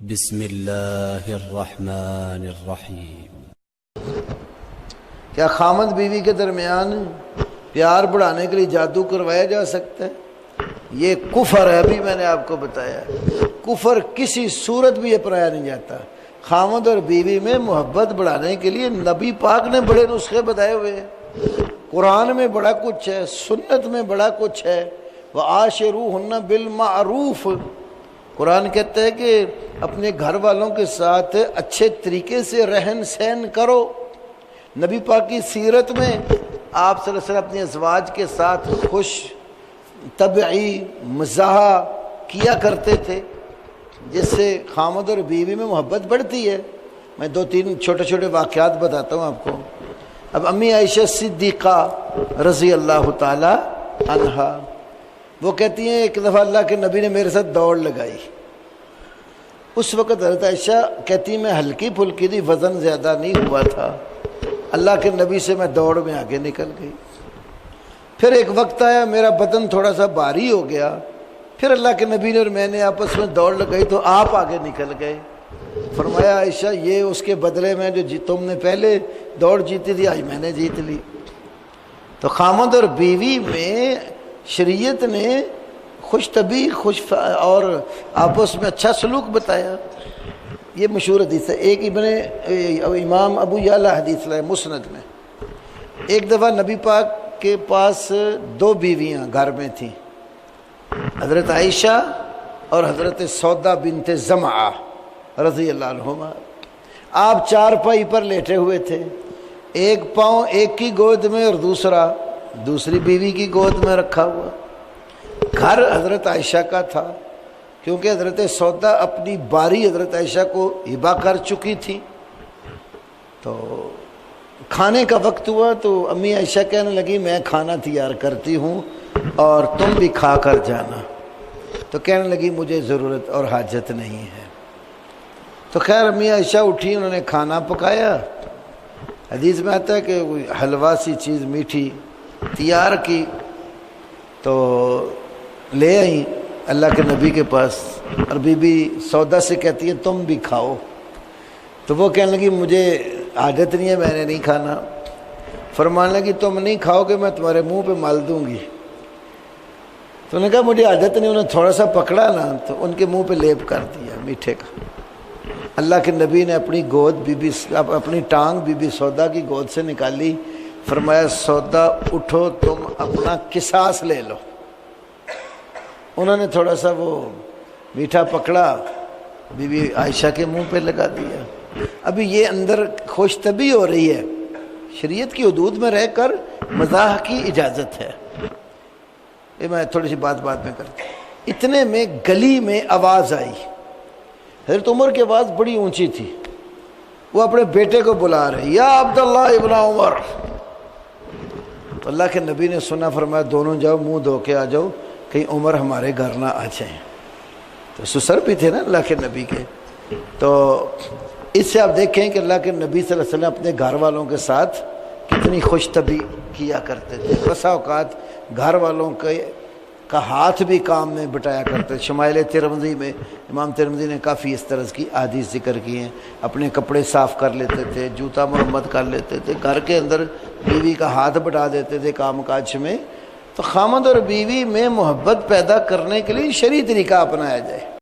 بسم اللہ الرحمن الرحیم۔ کیا خامد بیوی کے درمیان پیار بڑھانے کے لیے جادو کروایا جا سکتا ہے؟ یہ کفر ہے، ابھی میں نے آپ کو بتایا۔ کفر کسی صورت بھی اپنایا نہیں جاتا۔ خامد اور بیوی میں محبت بڑھانے کے لیے نبی پاک نے بڑے نسخے بتائے ہوئے ہیں۔ قرآن میں بڑا کچھ ہے، سنت میں بڑا کچھ ہے۔ وَعَاشِرُوهُنَّ بِالْمَعْرُوفِ، قرآن کہتا ہے کہ اپنے گھر والوں کے ساتھ اچھے طریقے سے رہن سہن کرو۔ نبی پاک کی سیرت میں آپ صلی اللہ علیہ وسلم اپنی ازواج کے ساتھ خوش طبعی مزاح کیا کرتے تھے، جس سے خامد اور بیوی میں محبت بڑھتی ہے۔ میں دو تین چھوٹے چھوٹے واقعات بتاتا ہوں آپ کو۔ اب امی عائشہ صدیقہ رضی اللہ تعالی عنہا، وہ کہتی ہیں ایک دفعہ اللہ کے نبی نے میرے ساتھ دوڑ لگائی۔ اس وقت حضرت عائشہ کہتی ہیں میں ہلکی پھلکی تھی، وزن زیادہ نہیں ہوا تھا۔ اللہ کے نبی سے میں دوڑ میں آگے نکل گئی۔ پھر ایک وقت آیا میرا بدن تھوڑا سا بھاری ہو گیا، پھر اللہ کے نبی نے اور میں نے آپس میں دوڑ لگائی تو آپ آگے نکل گئے۔ فرمایا عائشہ یہ اس کے بدلے میں جو تم نے پہلے دوڑ جیتی تھی آج میں نے جیت لی۔ تو خامد اور بیوی میں شریعت نے خوش طبی اور آپس میں اچھا سلوک بتایا۔ یہ مشہور حدیث ہے۔ ایک امام ابو یعلا حدیث لائے مسند میں، ایک دفعہ نبی پاک کے پاس دو بیویاں گھر میں تھیں، حضرت عائشہ اور حضرت سودا بنت زمعہ رضی اللہ عنہما۔ آپ چارپائی پر لیٹے ہوئے تھے، ایک پاؤں ایک کی گود میں اور دوسرا دوسری بیوی کی گود میں رکھا ہوا۔ گھر حضرت عائشہ کا تھا، کیونکہ حضرت سودا اپنی باری حضرت عائشہ کو ہبہ کر چکی تھی۔ تو کھانے کا وقت ہوا تو امی عائشہ کہنے لگی میں کھانا تیار کرتی ہوں اور تم بھی کھا کر جانا۔ تو کہنے لگی مجھے ضرورت اور حاجت نہیں ہے۔ تو خیر امی عائشہ اٹھی، انہوں نے کھانا پکایا۔ حدیث میں آتا ہے کہ کوئی حلوہ سی چیز میٹھی تیار کی تو لے آئیں اللہ کے نبی کے پاس، اور بی بی سودا سے کہتی ہے تم بھی کھاؤ۔ تو وہ کہنے لگی مجھے عادت نہیں ہے، میں نے نہیں کھانا۔ فرمانے لگی تم نہیں کھاؤ گے میں تمہارے منہ پہ مال دوں گی۔ تو انہوں نے کہا مجھے عادت نہیں۔ انہوں نے تھوڑا سا پکڑا نا تو ان کے منہ پہ لیپ کر دیا میٹھے کا۔ اللہ کے نبی نے اپنی گود اپنی ٹانگ بی بی سودا کی گود سے نکالی، فرمایا سودا اٹھو تم اپنا قصاص لے لو۔ انہوں نے تھوڑا سا وہ میٹھا پکڑا، بی بی عائشہ کے منہ پہ لگا دیا۔ ابھی یہ اندر خوش طبی ہو رہی ہے، شریعت کی حدود میں رہ کر مزاح کی اجازت ہے۔ یہ میں تھوڑی سی بات میں کرتا ہوں۔ اتنے میں گلی میں آواز آئی، حضرت عمر کی آواز بڑی اونچی تھی، وہ اپنے بیٹے کو بلا رہے یا عبداللہ ابن عمر۔ تو اللہ کے نبی نے سنا، فرمایا دونوں جاؤ منہ دھو کے آ جاؤ، کہیں عمر ہمارے گھر نہ آ جائیں۔ تو سسر بھی تھے نا اللہ کے نبی کے۔ تو اس سے آپ دیکھیں کہ اللہ کے نبی صلی اللہ علیہ وسلم اپنے گھر والوں کے ساتھ کتنی خوش طبی کیا کرتے تھے۔ بسا اوقات گھر والوں کا ہاتھ بھی کام میں بٹایا کرتے۔ شمائل ترمذی میں امام ترمذی نے کافی اس طرح کی احادیث ذکر کی ہیں۔ اپنے کپڑے صاف کر لیتے تھے، جوتا مرمت کر لیتے تھے، گھر کے اندر بیوی کا ہاتھ بٹا دیتے تھے کام کاج میں۔ تو خامد اور بیوی میں محبت پیدا کرنے کے لیے شرعی طریقہ اپنایا جائے۔